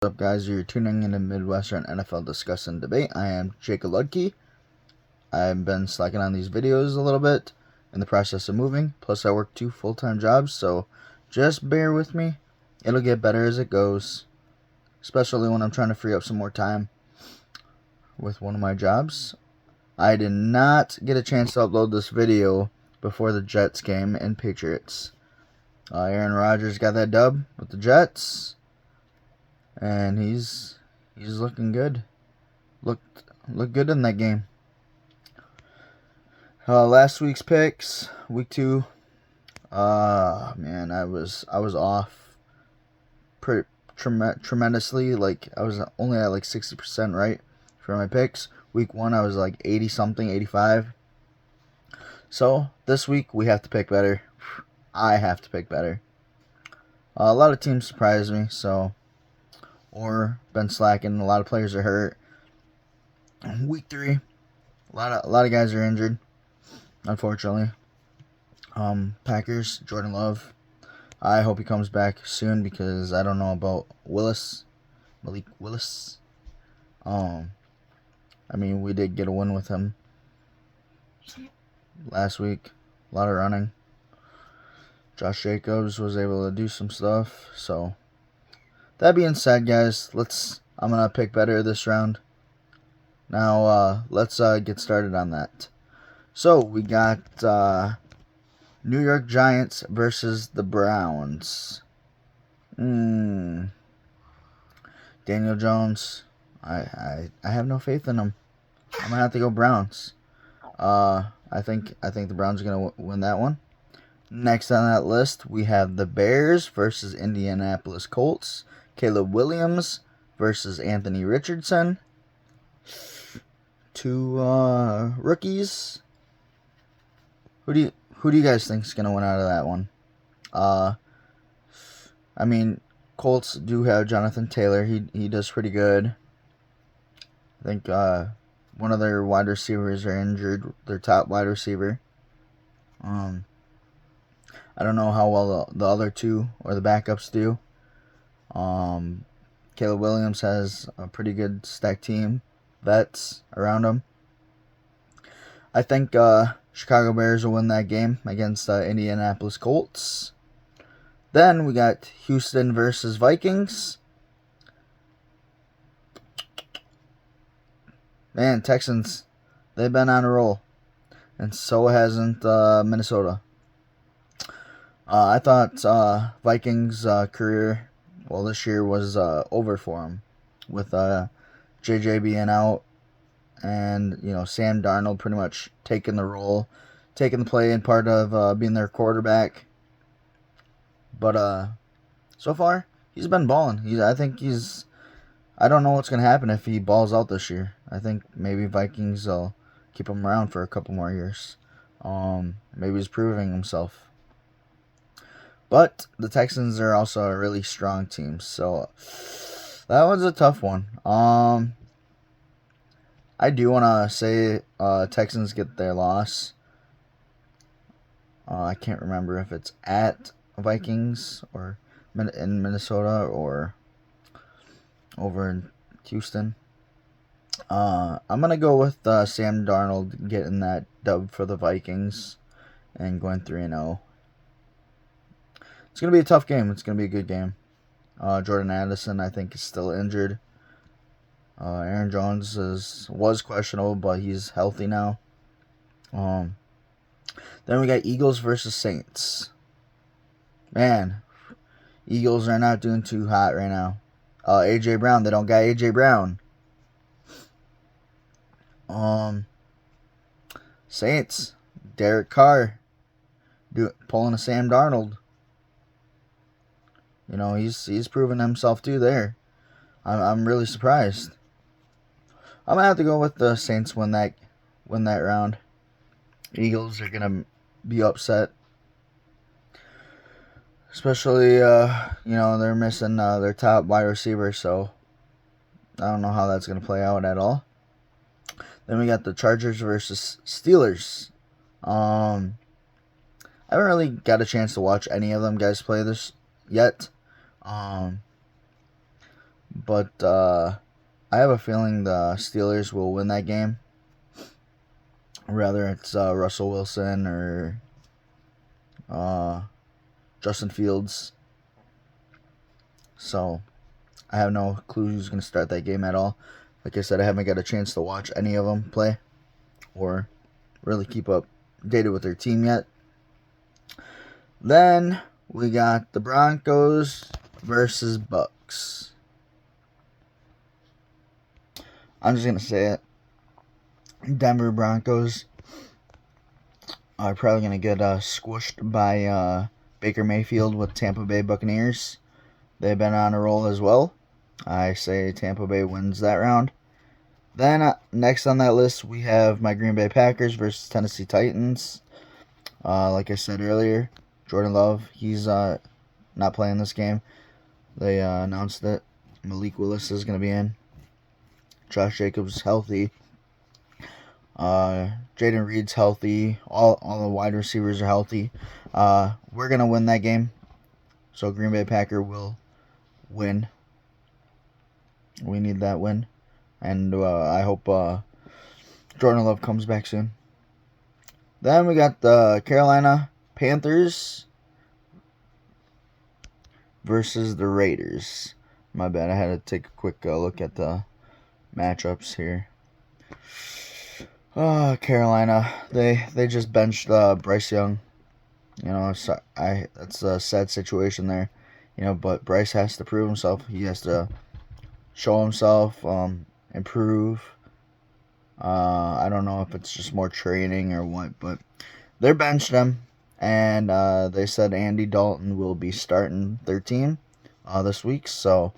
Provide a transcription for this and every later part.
What's up, guys? You're tuning in to Midwestern NFL Discuss and Debate. I am Jacob Ludke. I've been slacking on these videos a little bit in the process of moving. Plus, I work 2 full-time jobs, so just bear with me. It'll get better as it goes, especially when I'm trying to free up some more time with one of my jobs. I did not get a chance to upload this video before the Jets game and Patriots. Aaron Rodgers got that dub with the Jets. And he's looking good. Looked good in that game. Last week's picks, week 2. Man, I was off pretty tremendously. Like, I was only at like 60% right for my picks. Week 1, I was like 80 something, 85. So this week we have to pick better. I have to pick better. A lot of teams surprised me, or been slacking. A lot of players are hurt. Week 3, a lot of guys are injured, unfortunately. Packers, Jordan Love. I hope he comes back soon because I don't know about Malik Willis. I mean, we did get a win with him last week. A lot of running. Josh Jacobs was able to do some stuff. So that being said, guys, I'm gonna pick better this round. Now, let's get started on that. So, we got New York Giants versus the Browns. Daniel Jones, I have no faith in him. I'm going to have to go Browns. I think the Browns are going to win that one. Next on that list, we have the Bears versus Indianapolis Colts. Caleb Williams versus Anthony Richardson. 2 rookies. Who do you guys think is gonna win out of that one? I mean, Colts do have Jonathan Taylor. He does pretty good. I think one of their wide receivers are injured. Their top wide receiver. I don't know how well the other 2 or the backups do. Caleb Williams has a pretty good stacked team. Vets around him. I think Chicago Bears will win that game against Indianapolis Colts. Then we got Houston versus Vikings. Man, Texans, they've been on a roll. And so hasn't Minnesota. I thought Vikings' career, this year was over for them. With JJ being out, and Sam Darnold pretty much taking the play and part of being their quarterback. But so far he's been balling. I don't know what's gonna happen if he balls out this year. I think maybe Vikings will keep him around for a couple more years. Maybe he's proving himself. But the Texans are also a really strong team, so that was a tough one. I do want to say Texans get their loss. I can't remember if it's at Vikings or in Minnesota or over in Houston. I'm going to go with Sam Darnold getting that dub for the Vikings and going 3-0. It's going to be a tough game. It's going to be a good game. Jordan Addison, I think, is still injured. Aaron Jones was questionable, but he's healthy now. Then we got Eagles versus Saints. Man, Eagles are not doing too hot right now. A.J. Brown, they don't got A.J. Brown. Saints, Derek Carr, pulling a Sam Darnold. He's proven himself too there. I'm really surprised. I'm gonna have to go with the Saints win that round. Eagles are gonna be upset, especially they're missing their top wide receiver, so I don't know how that's gonna play out at all. Then we got the Chargers versus Steelers. I haven't really got a chance to watch any of them guys play this yet. But I have a feeling the Steelers will win that game. Whether it's Russell Wilson or Justin Fields. So I have no clue who's going to start that game at all. Like I said, I haven't got a chance to watch any of them play or really keep updated with their team yet. Then we got the Broncos versus Bucks. I'm just going to say it. Denver Broncos are probably going to get squished by Baker Mayfield with Tampa Bay Buccaneers. They've been on a roll as well. I say Tampa Bay wins that round. Then next on that list, we have my Green Bay Packers versus Tennessee Titans. Like I said earlier, Jordan Love, he's not playing this game. They announced that Malik Willis is going to be in. Josh Jacobs healthy. Jaden Reed's healthy. All the wide receivers are healthy. We're going to win that game. So Green Bay Packer will win. We need that win. And I hope Jordan Love comes back soon. Then we got the Carolina Panthers versus the Raiders. My bad, I had to take a quick look at the matchups here. Carolina, they just benched Bryce Young. You know, that's a sad situation there. You know, but Bryce has to prove himself. He has to show himself, improve. I don't know if it's just more training or what, but they're benched him, and they said Andy Dalton will be starting their team this week, so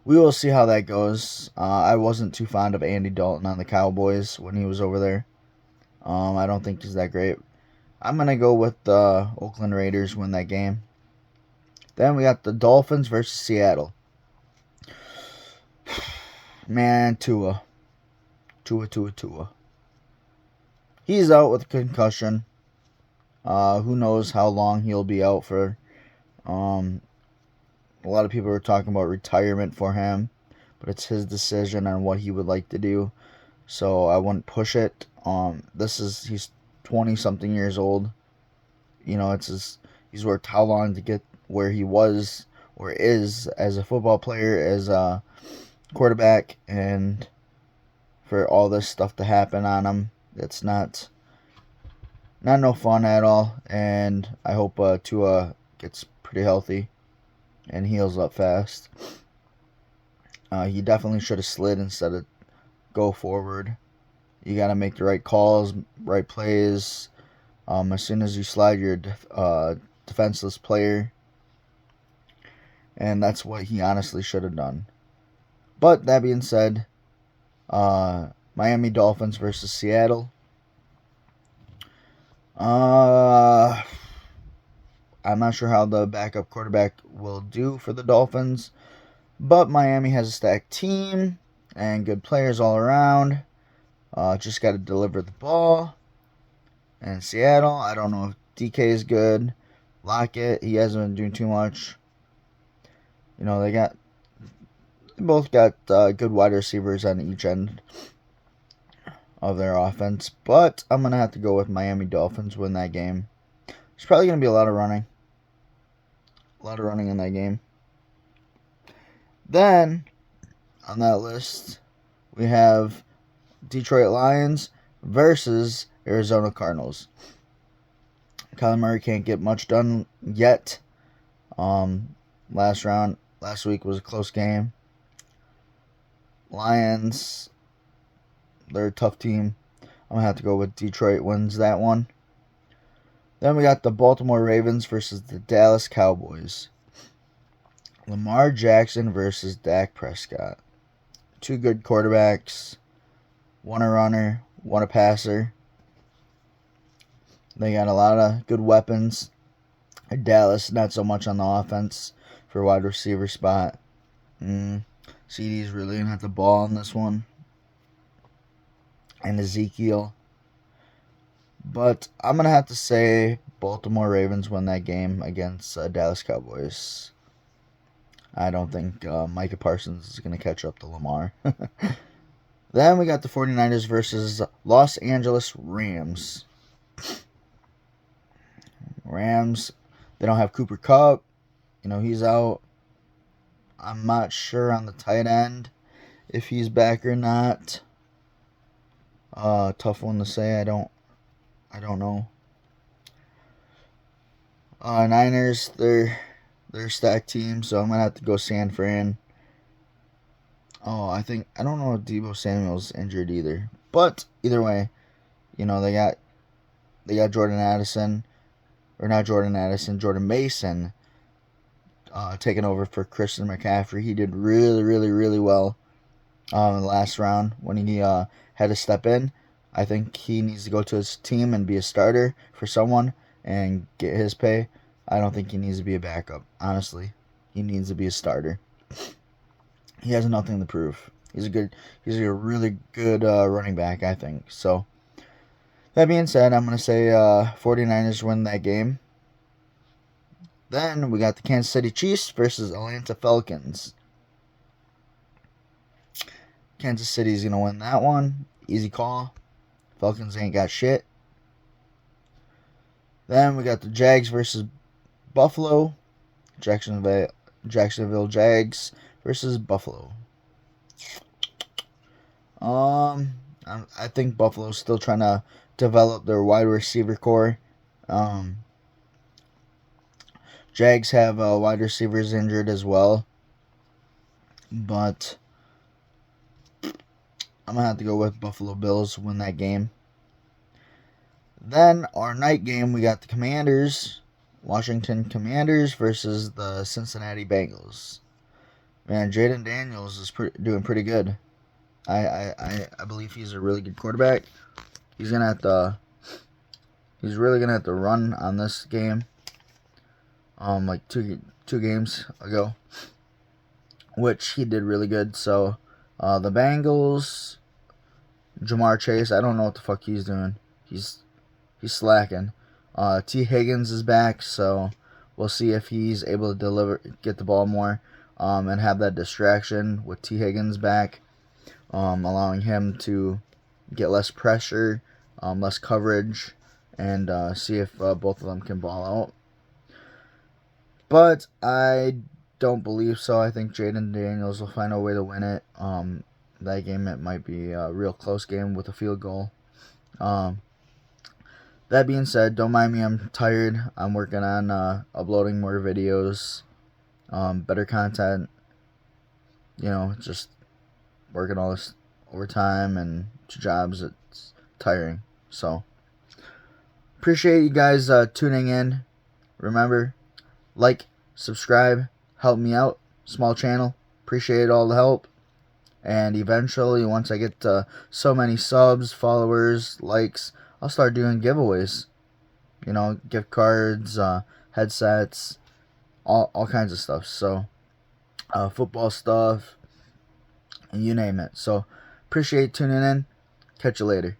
we will see how that goes. I wasn't too fond of Andy Dalton on the Cowboys when he was over there. I don't think he's that great. I'm going to go with the Oakland Raiders win that game. Then we got the Dolphins versus Seattle. Man, Tua. He's out with a concussion. Who knows how long he'll be out for. A lot of people are talking about retirement for him, but it's his decision on what he would like to do. So I wouldn't push it. He's 20-something years old. You know, he's worked how long to get where he was or is as a football player, as a quarterback, and for all this stuff to happen on him, it's not no fun at all. And I hope Tua gets pretty healthy and heals up fast. He definitely should have slid instead of go forward. You got to make the right calls, right plays. As soon as you slide, you're a defenseless player. And that's what he honestly should have done. But that being said, Miami Dolphins versus Seattle. I'm not sure how the backup quarterback will do for the Dolphins, but Miami has a stacked team and good players all around. Just got to deliver the ball. And Seattle, I don't know if DK is good. Lockett, he hasn't been doing too much. You know, they both got good wide receivers on each end of their offense, but I'm going to have to go with Miami Dolphins win that game. There's probably going to be a lot of running. A lot of running in that game. Then, on that list, we have Detroit Lions versus Arizona Cardinals. Kyler Murray can't get much done yet. Last week was a close game. Lions, they're a tough team. I'm going to have to go with Detroit wins that one. Then we got the Baltimore Ravens versus the Dallas Cowboys. Lamar Jackson versus Dak Prescott. Two good quarterbacks. One a runner, one a passer. They got a lot of good weapons. Dallas, not so much on the offense for wide receiver spot. CD's really going to have the ball on this one. And Ezekiel. But I'm going to have to say Baltimore Ravens win that game against Dallas Cowboys. I don't think Micah Parsons is going to catch up to Lamar. Then we got the 49ers versus Los Angeles Rams. Rams, they don't have Cooper Kupp. He's out. I'm not sure on the tight end if he's back or not. Tough one to say. I don't know. Niners, they're a stacked team, so I'm gonna have to go San Fran. I don't know if Deebo Samuel's injured either. But either way, they got Jordan Addison, or not Jordan Addison, Jordan Mason, taking over for Christian McCaffrey. He did really, really, really well in the last round when he had to step in. I think he needs to go to his team and be a starter for someone and get his pay. I don't think he needs to be a backup. Honestly, he needs to be a starter. He has nothing to prove. He's a really good running back, I think. So, that being said, I'm going to say 49ers win that game. Then we got the Kansas City Chiefs versus Atlanta Falcons. Kansas City's going to win that one. Easy call. Falcons ain't got shit. Then we got the Jags versus Buffalo. Jacksonville Jags versus Buffalo. I think Buffalo's still trying to develop their wide receiver core. Jags have wide receivers injured as well. But I'm going to have to go with Buffalo Bills win that game. Then our night game, we got the Commanders, Washington Commanders versus the Cincinnati Bengals. Man, Jaden Daniels is doing pretty good. I believe he's a really good quarterback. He's really gonna have to run on this game. Like two games ago, which he did really good. So, the Bengals, Jamar Chase, I don't know what the fuck he's doing. He's slacking. T. Higgins is back, so we'll see if he's able to get the ball more, and have that distraction with T. Higgins back, allowing him to get less pressure, less coverage, and see if both of them can ball out. But I don't believe so. I think Jaden Daniels will find a way to win it. That game, it might be a real close game with a field goal. That being said, don't mind me, I'm tired. I'm working on uploading more videos, better content. Just working all this overtime and 2 jobs. It's tiring. So, appreciate you guys tuning in. Remember, like, subscribe, help me out. Small channel. Appreciate all the help. And eventually, once I get so many subs, followers, likes, I'll start doing giveaways. Gift cards, headsets, all kinds of stuff. So, football stuff, you name it. So, appreciate tuning in. Catch you later.